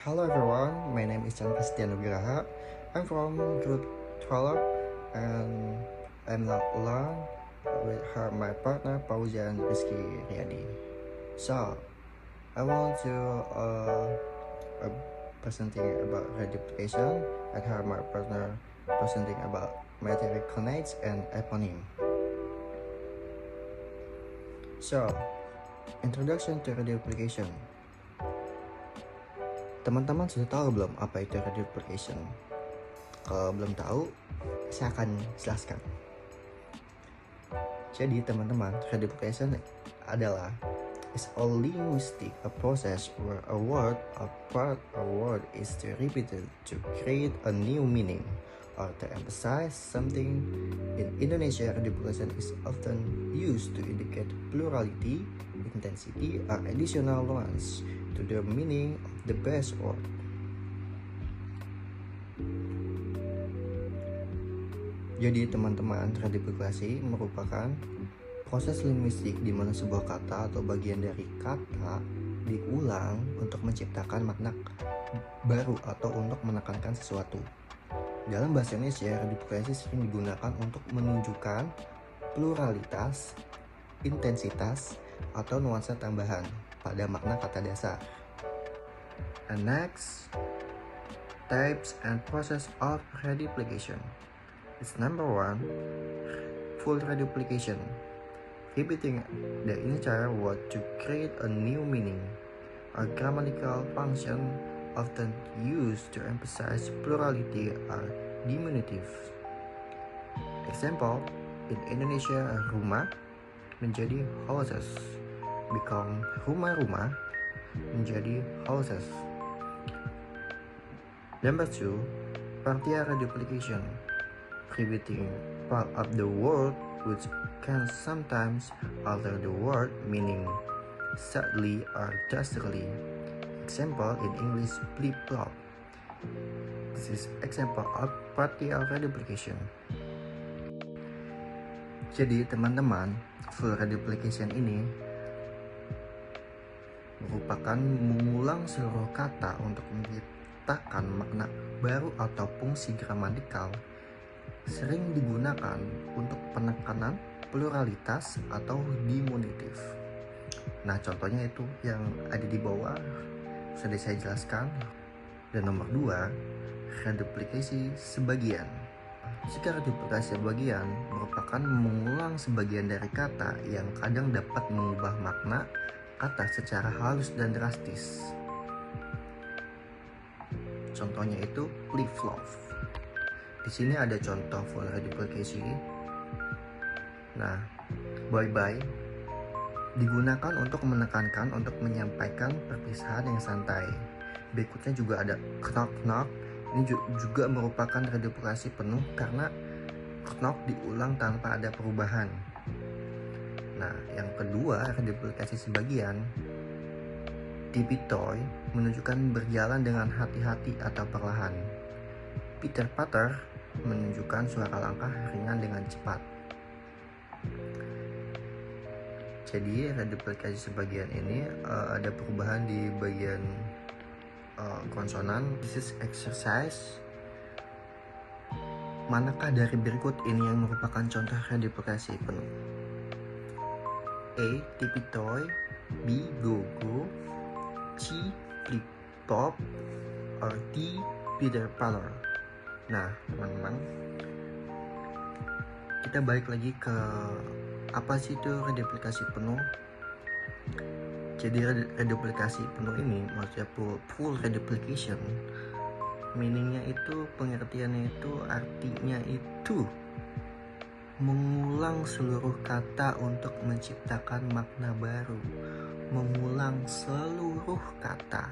Hello everyone, my name is Chan Christian Nugraha. I'm from Group 12 and I'm not alone with my partner Paujan Rizky Riyadi. So, I want to uh, presenting about reduplication and have my partner presenting about metric conates and eponym. So, introduction to reduplication. Teman-teman sudah tahu belum apa itu reduplication? Kalau belum tahu, saya akan jelaskan. Jadi teman-teman, reduplication adalah is a linguistic a process where a word or part of a word is repeated to create a new meaning or to emphasize something. In Indonesia, reduplication is often used to indicate plurality, intensity, or additional nuance to the meaning of the base word. Jadi teman-teman, reduplikasi merupakan proses linguistik di mana sebuah kata atau bagian dari kata diulang untuk menciptakan makna baru atau untuk menekankan sesuatu. Dalam bahasa Indonesia, reduplikasi sering digunakan untuk menunjukkan pluralitas, intensitas, atau nuansa tambahan pada makna kata dasar. And next, types and process of reduplication. It's number 1, full reduplication. Repeating the entire word to create a new meaning. A grammatical function often used to emphasize plurality or diminutive. Example, in Indonesia, rumah menjadi houses, become rumah-rumah menjadi houses. Number 2, partial reduplication. Repeating part of the word which can sometimes alter the word meaning subtly or drastically. Example in English, flip-flop. This is example of partial reduplication. Jadi teman-teman, full reduplication ini merupakan mengulang seluruh kata untuk menciptakan makna baru atau fungsi gramatikal. Sering digunakan untuk penekanan pluralitas atau diminutif. Nah, contohnya itu yang ada di bawah sudah saya jelaskan. Dan nomor 2, reduplikasi sebagian. Jika reduplikasi sebagian merupakan mengulang sebagian dari kata yang kadang dapat mengubah makna kata secara halus dan drastis. Contohnya itu flip-flop. Di sini ada contoh full reduplikasi. Nah, bye-bye digunakan untuk menekankan untuk menyampaikan perpisahan yang santai. Berikutnya juga ada knock-knock. Ini juga merupakan reduplikasi penuh karena knock diulang tanpa ada perubahan. Nah, yang kedua, reduplikasi sebagian. Tiptoe menunjukkan berjalan dengan hati-hati atau perlahan. Pitter-patter menunjukkan suara langkah ringan dengan cepat. Jadi reduplikasi sebagian ini ada perubahan di bagian konsonan. This is exercise. Manakah dari berikut ini yang merupakan contoh reduplikasi penuh? A. Tiptoe, B. Go-go, C. Flip-flop, or D. Pitter-patter. Nah, teman-teman, kita balik lagi ke apa sih itu reduplikasi penuh. Jadi reduplikasi penuh ini maksudnya full reduplication, meaningnya itu, pengertiannya itu, artinya itu mengulang seluruh kata untuk menciptakan makna baru. Mengulang seluruh kata.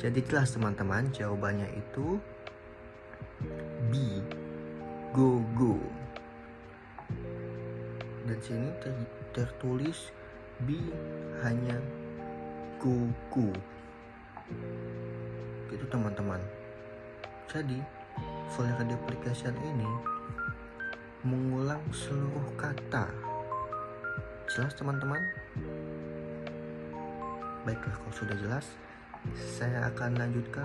Jadi jelas teman-teman, jawabannya itu B, go-go. Dan sini tertulis B hanya go-go. Gitu teman-teman. Jadi full reduplication ini mengulang seluruh kata. Jelas teman-teman? Baiklah, kalau sudah jelas, Saya akan lanjutkan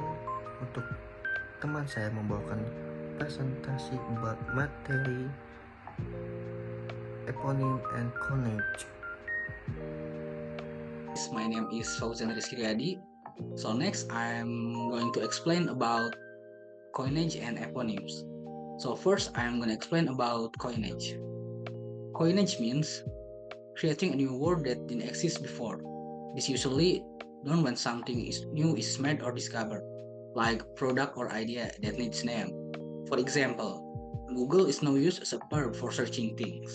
untuk teman saya membawakan presentasi buat materi eponym and coinage. My name is Fauzan Rizky Riyadi. So next I'm going to explain about coinage and eponyms. So first I'm going to explain about coinage. Coinage means creating a new word that didn't exist before. This usually done when something new is made or discovered, like product or idea that needs name. For example, Google is now used as a verb for searching things.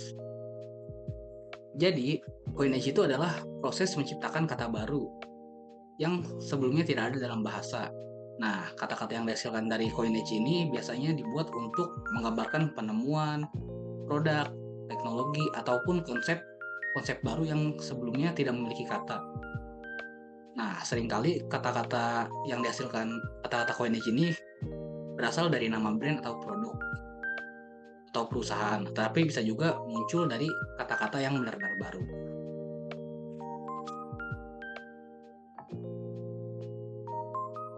Jadi, coinage itu adalah proses menciptakan kata baru yang sebelumnya tidak ada dalam bahasa. Nah, kata-kata yang dihasilkan dari coinage ini biasanya dibuat untuk menggambarkan penemuan, produk, teknologi, ataupun konsep baru yang sebelumnya tidak memiliki kata. Nah, seringkali kata-kata yang dihasilkan kata-kata coinage ini berasal dari nama brand atau produk atau perusahaan, tapi bisa juga muncul dari kata-kata yang benar-benar baru.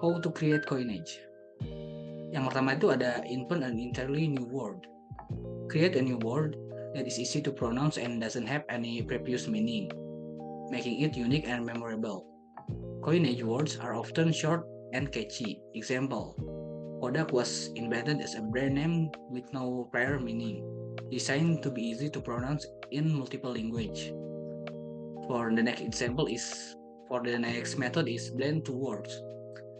How to create coinage? Yang pertama itu ada invent an entirely new word. Create a new word that is easy to pronounce and doesn't have any previous meaning, making it unique and memorable. Coinage words are often short and catchy. Example, Kodak was invented as a brand name with no prior meaning, designed to be easy to pronounce in multiple language. For the next method is blend two words.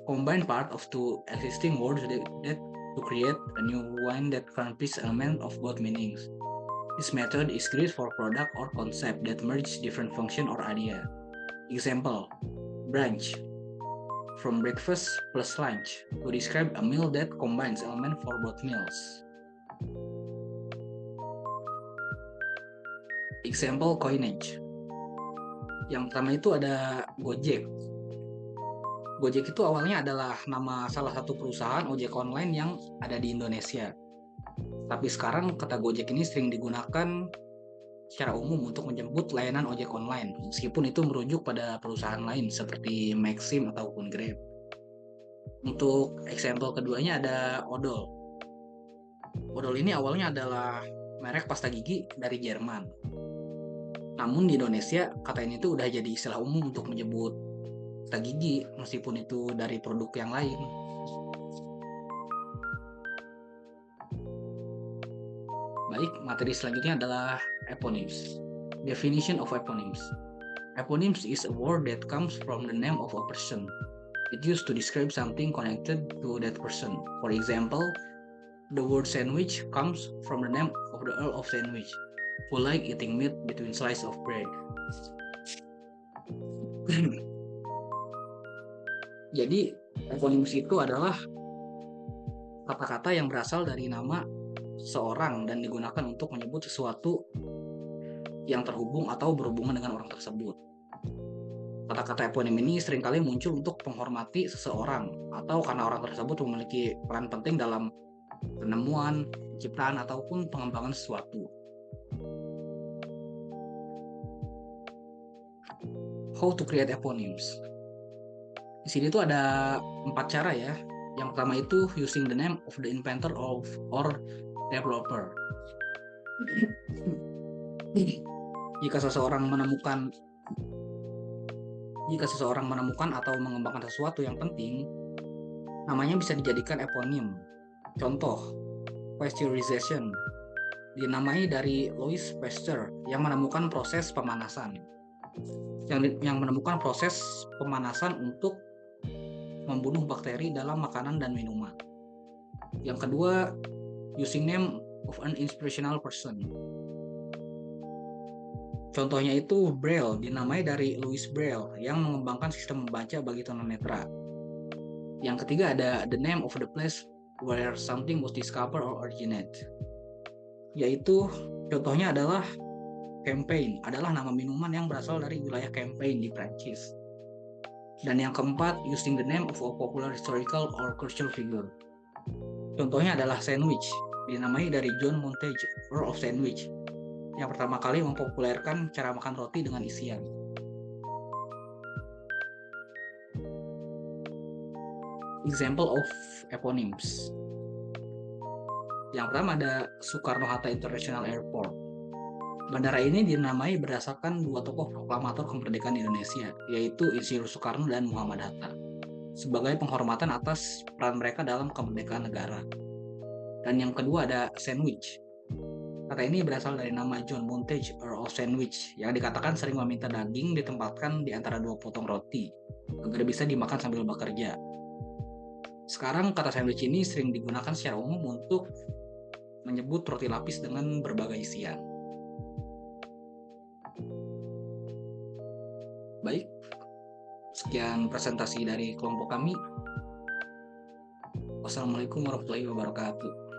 Combine part of two existing words that to create a new one that contains elements of both meanings. This method is great for product or concept that merge different function or idea. Example, brunch, from breakfast plus lunch, to describe a meal that combines elements for both meals. Example, coinage. Yang pertama itu ada Gojek. Gojek itu awalnya adalah nama salah satu perusahaan ojek online yang ada di Indonesia. Tapi sekarang kata Gojek ini sering digunakan secara umum untuk menyebut layanan ojek online, meskipun itu merujuk pada perusahaan lain seperti Maxim ataupun Grab. Untuk example keduanya ada odol. Odol ini awalnya adalah merek pasta gigi dari Jerman. Namun di Indonesia kata ini tuh udah jadi istilah umum untuk menyebut pasta gigi meskipun itu dari produk yang lain. Baik, materi selanjutnya adalah eponyms. Definition of eponyms. Eponyms is a word that comes from the name of a person. It used to describe something connected to that person. For example, the word sandwich comes from the name of the Earl of Sandwich, who liked eating meat between slices of bread. Jadi, eponyms itu adalah kata-kata yang berasal dari nama seorang dan digunakan untuk menyebut sesuatu yang terhubung atau berhubungan dengan orang tersebut. Kata-kata eponim ini seringkali muncul untuk menghormati seseorang atau karena orang tersebut memiliki peran penting dalam penemuan, penciptaan, ataupun pengembangan sesuatu. How to create eponyms? Di sini tuh ada 4 cara ya. Yang pertama itu using the name of the inventor or developer. Jika seseorang menemukan atau mengembangkan sesuatu yang penting, namanya bisa dijadikan eponim. Contoh, pasteurization dinamai dari Louis Pasteur yang menemukan proses pemanasan. Yang menemukan proses pemanasan untuk membunuh bakteri dalam makanan dan minuman. Yang kedua, using name of an inspirational person. Contohnya itu Braille, dinamai dari Louis Braille yang mengembangkan sistem membaca bagi tunanetra. Yang ketiga ada the name of the place where something was discovered or originate. Yaitu contohnya adalah Champagne, adalah nama minuman yang berasal dari wilayah Champagne di Prancis. Dan yang keempat, using the name of a popular historical or cultural figure. Contohnya adalah sandwich, dinamai dari John Montague, Earl of Sandwich, yang pertama kali mempopulerkan cara makan roti dengan isian. Example of eponyms. Yang pertama ada Soekarno-Hatta International Airport. Bandara ini dinamai berdasarkan dua tokoh proklamator kemerdekaan Indonesia, yaitu Insinyur Soekarno dan Muhammad Hatta, sebagai penghormatan atas peran mereka dalam kemerdekaan negara. Dan yang kedua ada sandwich. Kata ini berasal dari nama John Montage, Earl of Sandwich, yang dikatakan sering meminta daging ditempatkan di antara dua potong roti, agar bisa dimakan sambil bekerja. Sekarang kata sandwich ini sering digunakan secara umum untuk menyebut roti lapis dengan berbagai isian. Baik, sekian presentasi dari kelompok kami. Wassalamualaikum warahmatullahi wabarakatuh.